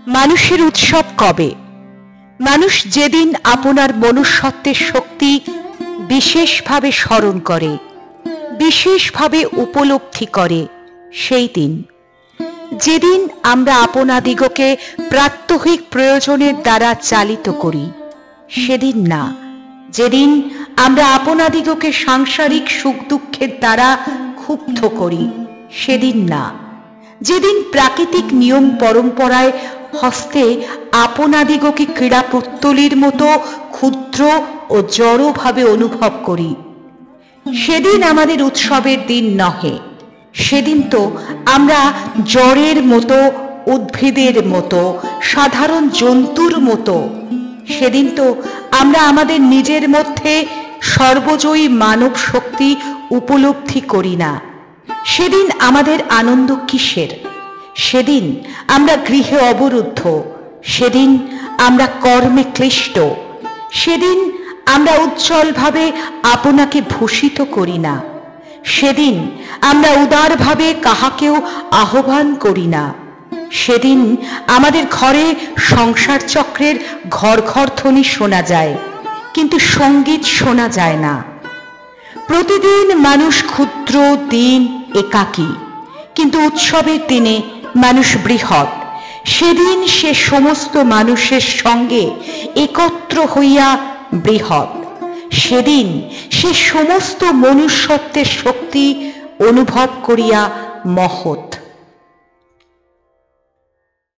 মানুষের উৎসব কবে? মানুষ যেদিন আপনার মনুষ্যত্বের শক্তি বিশেষভাবে স্মরণ করে, বিশেষভাবে উপলব্ধি করে, সেই দিন। যেদিন আমরা আপনাদিগকে প্রাত্যহিক প্রয়োজনের দ্বারা চালিত করি, সেদিন না। যেদিন আমরা আপনাদিগকে সাংসারিক সুখ দুঃখের দ্বারা ক্ষুব্ধ করি, সেদিন না। যেদিন প্রাকৃতিক নিয়ম পরম্পরায় হস্তে আপনাদিগকে ক্রীড়া পুত্তলির মতো ক্ষুদ্র ও জড়ভাবে অনুভব করি, সেদিন আমাদের উৎসবের দিন নহে। সেদিন তো আমরা জড়ের মতো, উদ্ভিদের মতো, সাধারণ জন্তুর মতো। সেদিন তো আমরা আমাদের নিজের মধ্যে সর্বজয়ী মানব শক্তি উপলব্ধি করি না। সেদিন আমাদের আনন্দ কিসের? সেদিন আমরা গৃহে অবরুদ্ধ, সেদিন আমরা কর্মে ক্লিষ্ট, সেদিন আমরা উজ্জ্বলভাবে আপনাকে ভূষিত করি না, সেদিন আমরা উদারভাবে কাহাকেও আহ্বান করি না, সেদিন আমাদের ঘরে সংসার চক্রের ঘর ঘর ধ্বনি শোনা যায়, কিন্তু সঙ্গীত শোনা যায় না। প্রতিদিন মানুষ ক্ষুদ্র, দিন, একাকী, কিন্তু উৎসবের দিনে মানুষ বৃহৎ। সেদিন সে সমস্ত মানুষের সঙ্গে একত্র হইয়া বৃহৎ। সেদিন সে সমস্ত মনুষ্যত্বের শক্তি অনুভব করিয়া মহৎ।